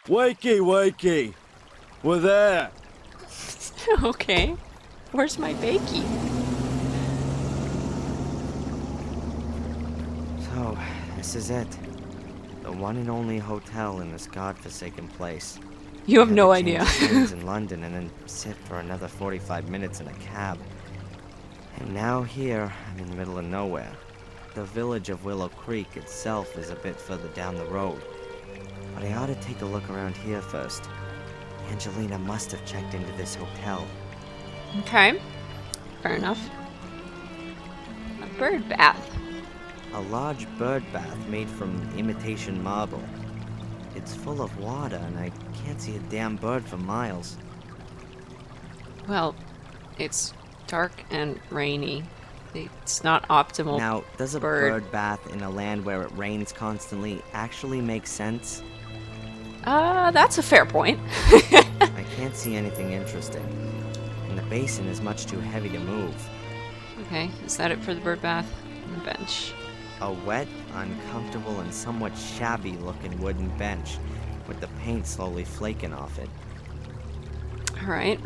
Wakey, wakey! We're there! Okay. Where's my bakey? So, this is it. The one and only hotel in this godforsaken place. You have I had no to idea. change trains in London and then sit for another 45 minutes in a cab. And now here, I'm in the middle of nowhere. The village of Willow Creek itself is a bit further down the road. But I ought to take a look around here first. Angelina must have checked into this hotel. Okay. Fair enough. A bird bath. A large bird bath made from imitation marble. It's full of water and I can't see a damn bird for miles. Well, it's dark and rainy. It's not optimal. Now, does a bird bath in a land where it rains constantly actually make sense? That's a fair point. I can't see anything interesting. And the basin is much too heavy to move. Okay, is that it for the bird bath? And the bench. A wet, uncomfortable, and somewhat shabby-looking wooden bench, with the paint slowly flaking off it. Alright.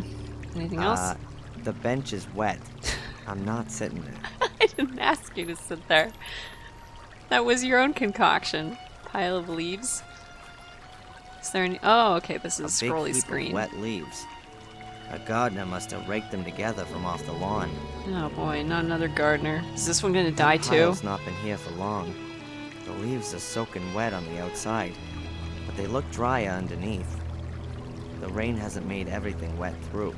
Anything else? The bench is wet. I'm not sitting there. I didn't ask you to sit there. That was your own concoction. Pile of leaves. Is there any... Oh, okay, this is a big scrolly heap screen. of wet leaves. A gardener must have raked them together from off the lawn. Oh boy, not another gardener. Is this one gonna die too? The pile's not been here for long. The leaves are soaking wet on the outside, but they look drier underneath. The rain hasn't made everything wet through.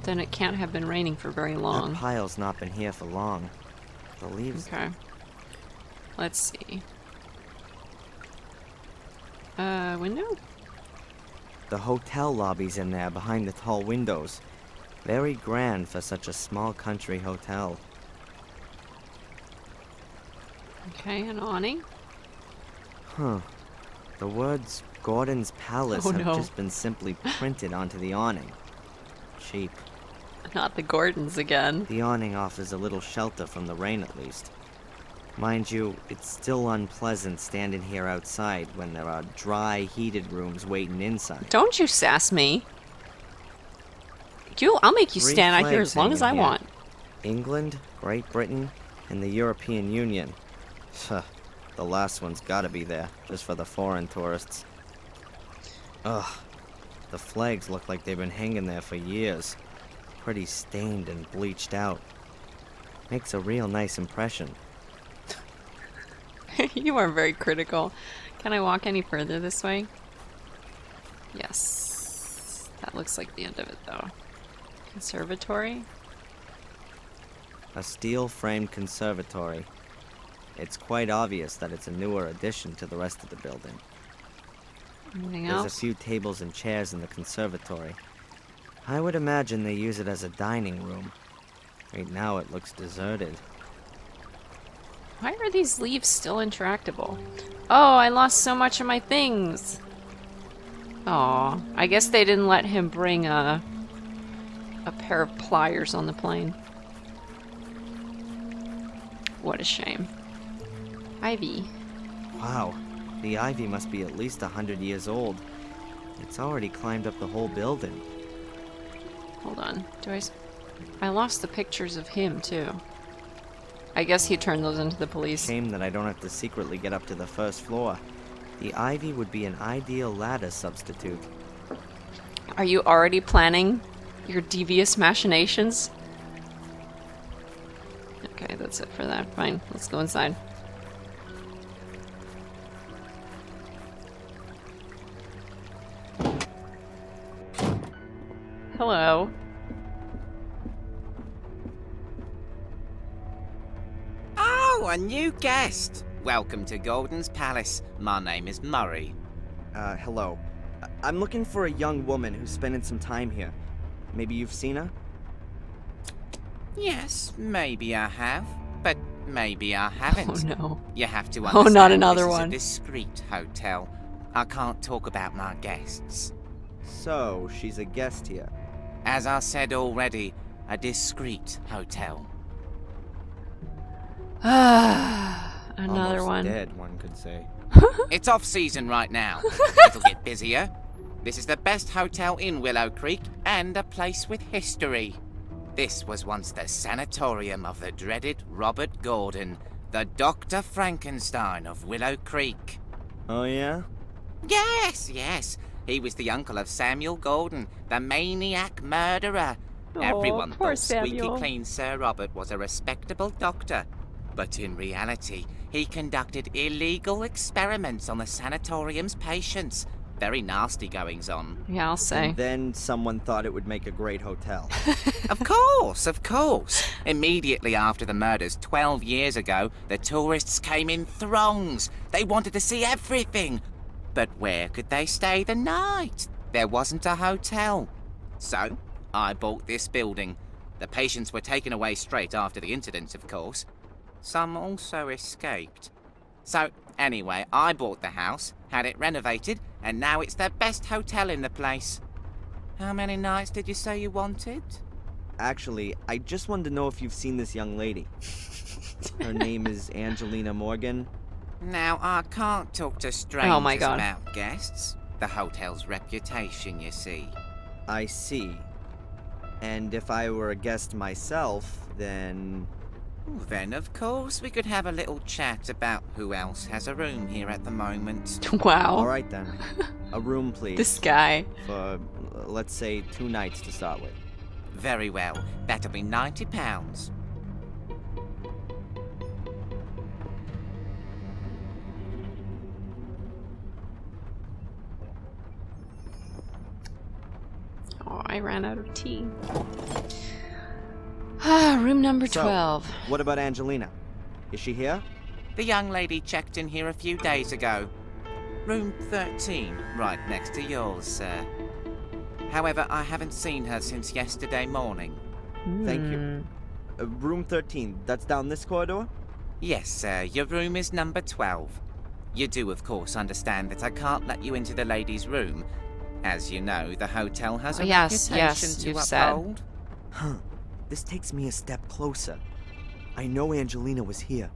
Then it can't have been raining for very long. That pile's not been here for long. The leaves... Okay. Let's see. Window? The hotel lobby's in there behind the tall windows. Very grand for such a small country hotel. Okay, an awning. Huh. The words Gordon's Palace Oh, have no. just been simply printed onto the awning. Cheap. Not the Gordons again. The awning offers a little shelter from the rain at least. Mind you, it's still unpleasant standing here outside when there are dry, heated rooms waiting inside. Don't you sass me. I'll make you 3 stand out here flags as long as I hanging here. want. England, Great Britain, and the European Union. The last one's gotta be there, just for the foreign tourists. Ugh. The flags look like they've been hanging there for years. Pretty stained and bleached out. Makes a real nice impression. You are very critical. Can I walk any further this way? Yes. That looks like the end of it, though. Conservatory? A steel-framed conservatory. It's quite obvious that it's a newer addition to the rest of the building. Anything There's else? a few tables and chairs in the conservatory. I would imagine they use it as a dining room. Right now it looks deserted. Why are these leaves still intractable? Oh, I lost so much of my things. Aw, I guess they didn't let him bring a pair of pliers on the plane. What a shame. Ivy. Wow, the ivy must be at least 100 years old. It's already climbed up the whole building. Hold on. I lost the pictures of him, too. I guess he turned those into the police. Shame that I don't have to secretly get up to the first floor. The ivy would be an ideal ladder substitute. Are you already planning your devious machinations? Okay, that's it for that. Fine, let's go inside. Hello. Oh, a new guest! Welcome to Gordon's Palace. My name is Murray. Hello. I'm looking for a young woman who's spending some time here. Maybe you've seen her? Yes, maybe I have, but maybe I haven't. Oh no. You have to Oh, understand not another this is one. a discreet hotel. I can't talk about my guests. So, she's a guest here. As I said already, a discreet hotel. Another Almost one. dead, one could say. It's off-season right now. It'll get busier. This is the best hotel in Willow Creek and a place with history. This was once the sanatorium of the dreaded Robert Gordon, the Dr. Frankenstein of Willow Creek. Oh, yeah? Yes, yes. He was the uncle of Samuel Gordon, the maniac murderer. Everyone poor thought squeaky Samuel. clean Sir Robert was a respectable doctor. But in reality, he conducted illegal experiments on the sanatorium's patients. Very nasty goings on. Yeah, I'll say. And then someone thought it would make a great hotel. Of course, of course. Immediately after the murders 12 years ago, the tourists came in throngs. They wanted to see everything. But where could they stay the night? There wasn't a hotel. So, I bought this building. The patients were taken away straight after the incidents, of course. Some also escaped. So, anyway, I bought the house, had it renovated, and now it's the best hotel in the place. How many nights did you say you wanted? Actually, I just wanted to know if you've seen this young lady. Her name is Angelina Morgan. Now, I can't talk to strangers Oh my God. about guests. The hotel's reputation, you see. I see. And if I were a guest myself, then... Then, of course, we could have a little chat about who else has a room here at the moment. Wow. Alright then. A room, please. This guy. For, let's say, 2 nights to start with. Very well. That'll be £90. Oh, I ran out of tea. Ah, room number So, 12. What about Angelina? Is she here? The young lady checked in here a few days ago. Room 13, right next to yours, sir. However, I haven't seen her since yesterday morning. Thank you. Room 13, that's down this corridor? Yes, sir, your room is number 12. You do, of course, understand that I can't let you into the lady's room. As you know, the hotel has a Yes, reputation yes, to you've said. uphold. Huh. This takes me a step closer. I know Angelina was here.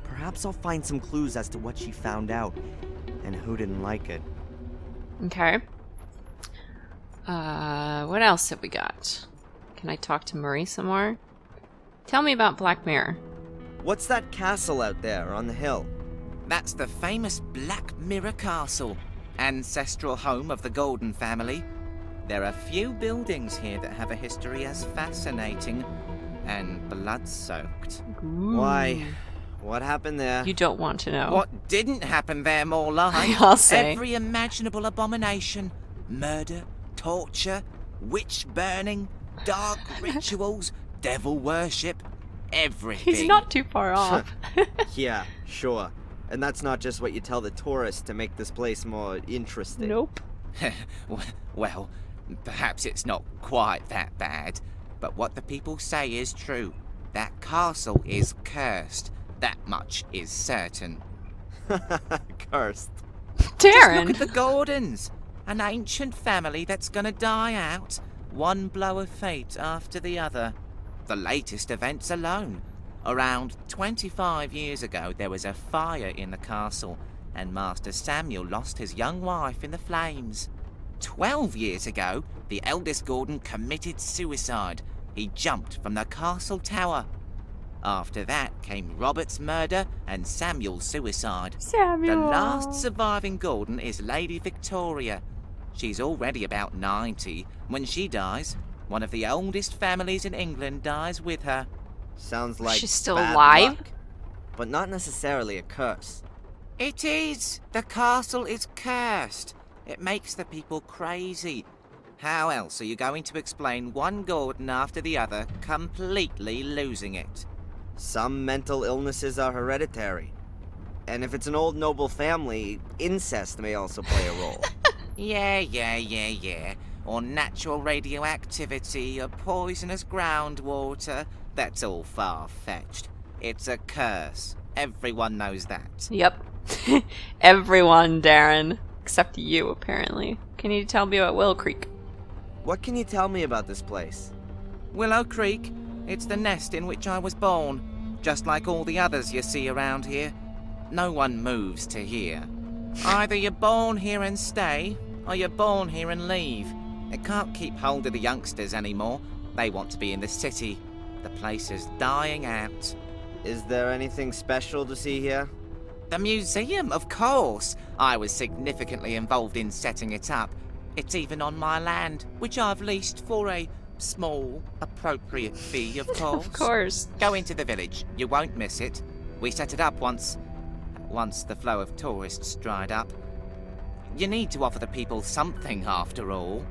Perhaps I'll find some clues as to what she found out and who didn't like it. Okay. What else have we got? Can I talk to Murray some more? Tell me about Black Mirror. What's that castle out there on the hill? That's the famous Black Mirror Castle, ancestral home of the Golden family. There are few buildings here that have a history as fascinating and blood-soaked. Why? What happened there? You don't want to know. What didn't happen there, more like? I'll say. Every imaginable abomination. Murder, torture, witch burning, dark rituals, devil worship, everything. He's not too far off. Yeah, sure. And that's not just what you tell the tourists to make this place more interesting. Nope. Well, perhaps it's not quite that bad, but what the people say is true. That castle is cursed. That much is certain. Cursed. Darren! Look at the Gordons. An ancient family that's gonna die out. One blow of fate after the other. The latest events alone. Around 25 years ago, there was a fire in the castle, and Master Samuel lost his young wife in the flames. 12 years ago, the eldest Gordon committed suicide. He jumped from the castle tower. After that came Robert's murder and Samuel's suicide. Samuel! The last surviving Gordon is Lady Victoria. She's already about 90. When she dies, one of the oldest families in England dies with her. Sounds like She's still bad alive? luck, but not necessarily a curse. It is. The castle is cursed. It makes the people crazy. How else are you going to explain one Gordon after the other completely losing it? Some mental illnesses are hereditary. And if it's an old noble family, incest may also play a role. Yeah. Or natural radioactivity, or poisonous groundwater. That's all far-fetched. It's a curse. Everyone knows that. Yep. Everyone, Darren. Except you, apparently. Can you tell me about Willow Creek? What can you tell me about this place? Willow Creek. It's the nest in which I was born. Just like all the others you see around here. no one moves to here. Either you're born here and stay, or you're born here and leave. It can't keep hold of the youngsters anymore. They want to be in the city. The place is dying out. Is there anything special to see here? The museum, of course. I was significantly involved in setting it up. It's even on my land, which I've leased for a small, appropriate fee, of course. Of course. Go into the village. You won't miss it. We set it up once the flow of tourists dried up. You need to offer the people something, after all.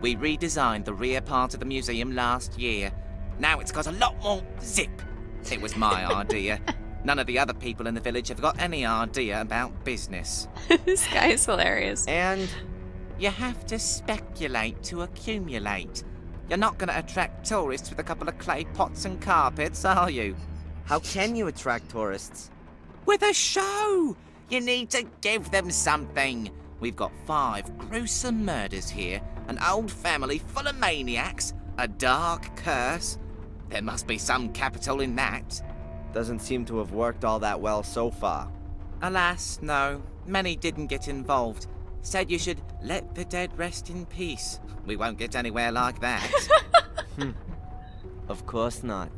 We redesigned the rear part of the museum last year. Now it's got a lot more zip. It was my idea. None of the other people in the village have got any idea about business. This guy is hilarious. And You have to speculate to accumulate. You're not going to attract tourists with a couple of clay pots and carpets, are you? how can you attract tourists? With a show! You need to give them something. We've got 5 gruesome murders here, an old family full of maniacs, a dark curse. There must be some capital in that. Doesn't seem to have worked all that well so far. Alas, no. Many didn't get involved. Said you should let the dead rest in peace. We won't get anywhere like that. Of course not.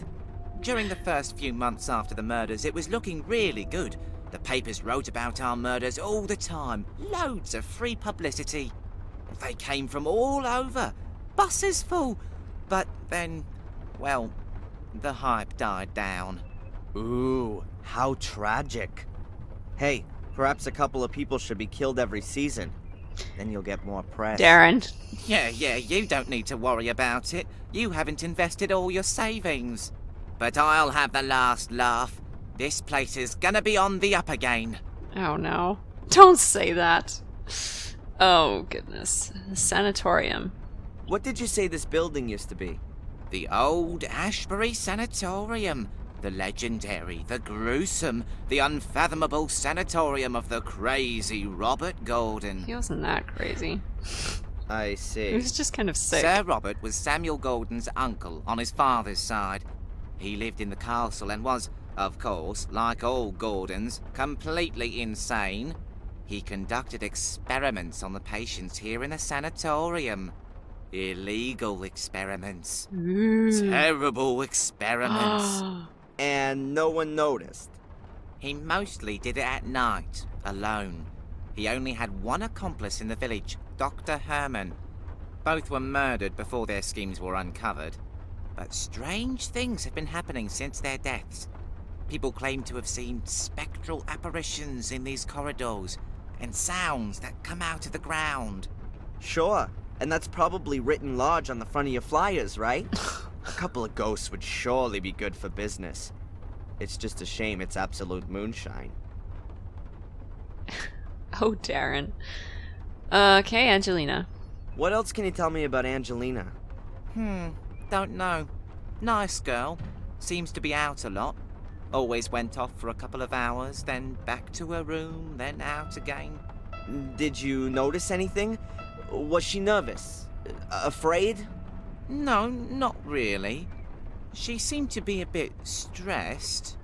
During the first few months after the murders, it was looking really good. The papers wrote about our murders all the time. Loads of free publicity. They came from all over. Buses full. But then, well, the hype died down. Ooh, how tragic. Hey, perhaps a couple of people should be killed every season. Then you'll get more press. Darren. Yeah, you don't need to worry about it. You haven't invested all your savings. But I'll have the last laugh. This place is gonna be on the up again. Oh no. Don't say that. Oh goodness. The sanatorium. What did you say this building used to be? The old Ashbury Sanatorium. The legendary, the gruesome, the unfathomable sanatorium of the crazy Robert Gordon. He wasn't that crazy. I He see. was just kind of sick. Sir Robert was Samuel Gordon's uncle on his father's side. He lived in the castle and was, of course, like all Gordons, completely insane. He conducted experiments on the patients here in the sanatorium. Illegal experiments. Terrible experiments. And no one noticed. He mostly did it at night, alone. He only had one accomplice in the village, Dr. Herman. Both were murdered before their schemes were uncovered. But strange things have been happening since their deaths. People claim to have seen spectral apparitions in these corridors, and sounds that come out of the ground. Sure, and that's probably written large on the front of your flyers, right? A couple of ghosts would surely be good for business. It's just a shame it's absolute moonshine. Oh, Darren. Okay, Angelina. What else can you tell me about Angelina? Don't know. Nice girl. Seems to be out a lot. Always went off for a couple of hours, then back to her room, then out again. Did you notice anything? Was she nervous? Afraid? No, not really. She seemed to be a bit stressed.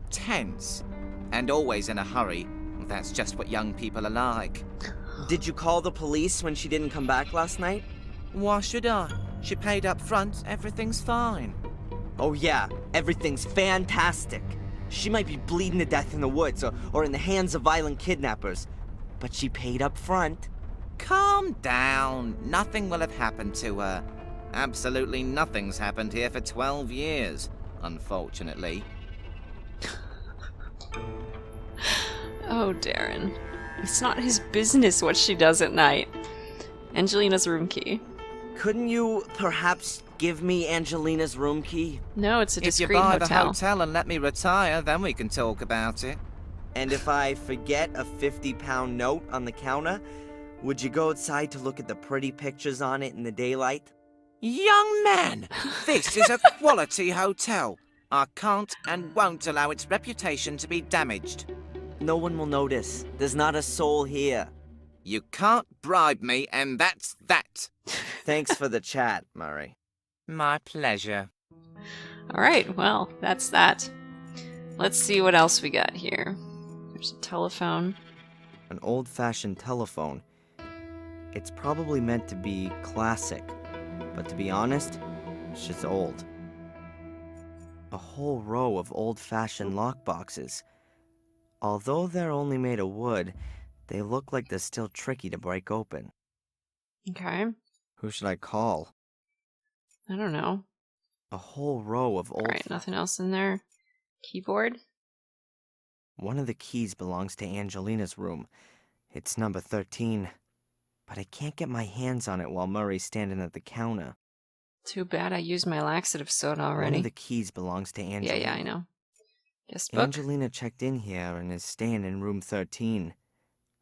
Tense. And always in a hurry. That's just what young people are like. Did you call the police when she didn't come back last night? Why should I? She paid up front. Everything's fine. Oh yeah, everything's fantastic. She might be bleeding to death in the woods or in the hands of violent kidnappers. But she paid up front. Calm down. Nothing will have happened to her. Absolutely nothing's happened here for 12 years, unfortunately. Oh, Darren. It's not his business what she does at night. Angelina's room key. Couldn't you perhaps give me Angelina's room key? No, it's a If you discreet buy the hotel. hotel and let me retire, then we can talk about it. And if I forget a 50-pound note on the counter, would you go outside to look at the pretty pictures on it in the daylight? Young man, this is a quality hotel. I can't and won't allow its reputation to be damaged. No one will notice. There's not a soul here. You can't bribe me, and that's that. Thanks for the chat, Murray. My pleasure. Alright, well, that's that. Let's see what else we got here. There's a telephone. An old-fashioned telephone. It's probably meant to be classic, but to be honest, it's just old. A whole row of old-fashioned lockboxes. Although they're only made of wood, they look like they're still tricky to break open. Okay. Who should I call? I don't know. A whole row of old... Alright, nothing else in there. Keyboard? One of the keys belongs to Angelina's room. It's number 13. But I can't get my hands on it while Murray's standing at the counter. Too bad I used my laxative soda One already. of the keys belongs to Angelina. Yeah, I know. Guest book? Angelina checked in here and is staying in room 13.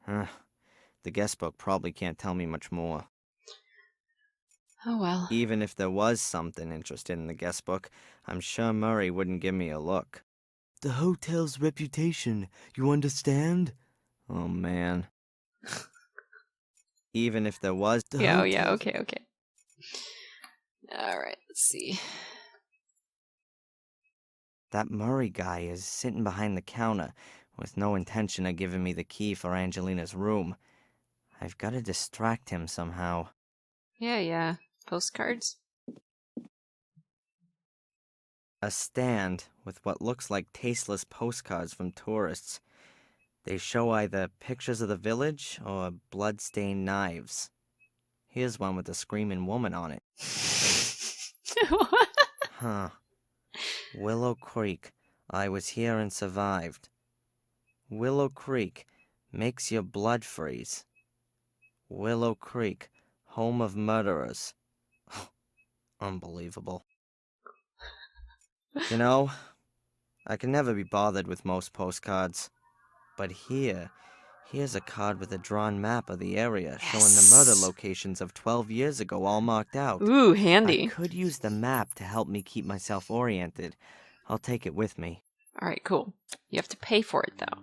The guest book probably can't tell me much more. Oh well. Even if there was something interested in the guest book, I'm sure Murray wouldn't give me a look. The hotel's reputation, you understand? Oh, man. Even if there was... Yeah, okay. Alright, let's see. That Murray guy is sitting behind the counter with no intention of giving me the key for Angelina's room. I've got to distract him somehow. Yeah. Postcards? A stand with what looks like tasteless postcards from tourists. They show either pictures of the village or blood-stained knives. Here's one with a screaming woman on it. What? Huh. Willow Creek. I was here and survived. Willow Creek makes your blood freeze. Willow Creek, home of murderers. Unbelievable. You know, I can never be bothered with most postcards. But here's a card with a drawn map of the area showing the murder locations of 12 years ago all marked out. Ooh, handy. I could use the map to help me keep myself oriented. I'll take it with me. Alright, cool. You have to pay for it, though.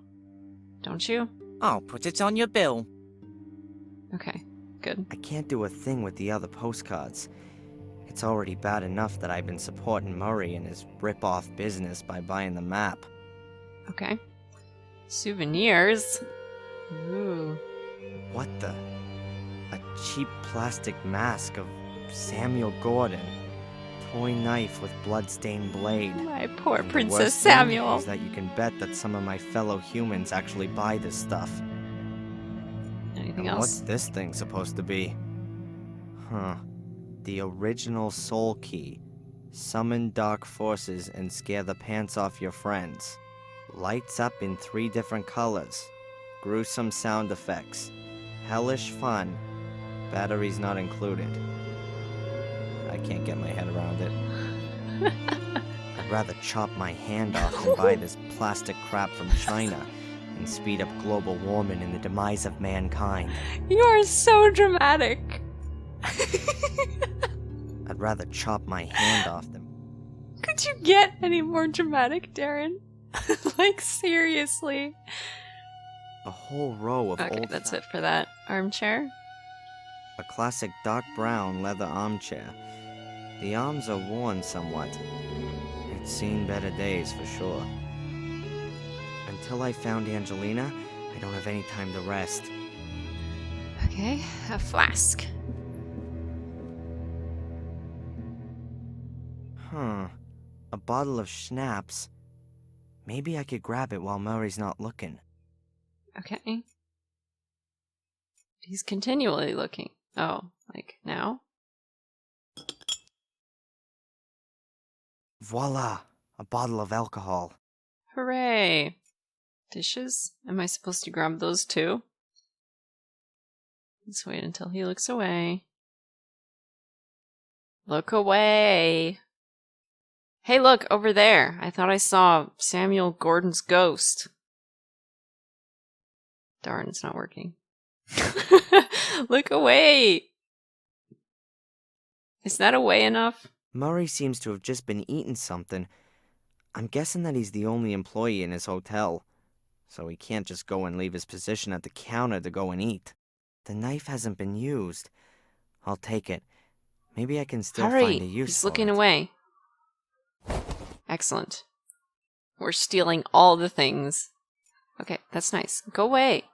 Don't you? I'll put it on your bill. Okay, good. I can't do a thing with the other postcards. It's already bad enough that I've been supporting Murray in his rip-off business by buying the map. Okay. Souvenirs? Ooh. What the? A cheap plastic mask of Samuel Gordon. Toy knife with blood-stained blade. My poor And the Princess worst thing Samuel. is that you can bet that some of my fellow humans actually buy this stuff. Anything And else? what's this thing supposed to be? Huh. The original soul key. Summon dark forces and scare the pants off your friends. Lights up in 3 different colors. Gruesome sound effects. Hellish fun. Batteries not included. I can't get my head around it. I'd rather chop my hand off than buy this plastic crap from China and speed up global warming and the demise of mankind. You are so dramatic. I'd rather chop my hand off than... Could you get any more dramatic, Darren? Like, seriously. A whole row of Okay, old... that's it for that. Armchair? A classic dark brown leather armchair. The arms are worn somewhat. It's seen better days for sure. Until I found Angelina, I don't have any time to rest. Okay, a flask. Huh. A bottle of schnapps. Maybe I could grab it while Murray's not looking. Okay. He's continually looking. Oh, like now? Voila! A bottle of alcohol. Hooray! Dishes? Am I supposed to grab those too? Let's wait until he looks away. Look away! Hey, look, over there. I thought I saw Samuel Gordon's ghost. Darn, it's not working. Look away! Is that away enough? Murray seems to have just been eating something. I'm guessing that he's the only employee in his hotel, so he can't just go and leave his position at the counter to go and eat. The knife hasn't been used. I'll take it. Maybe I can still Hurry! find a use He's for looking it. away. Excellent. We're stealing all the things. Okay, that's nice. Go away.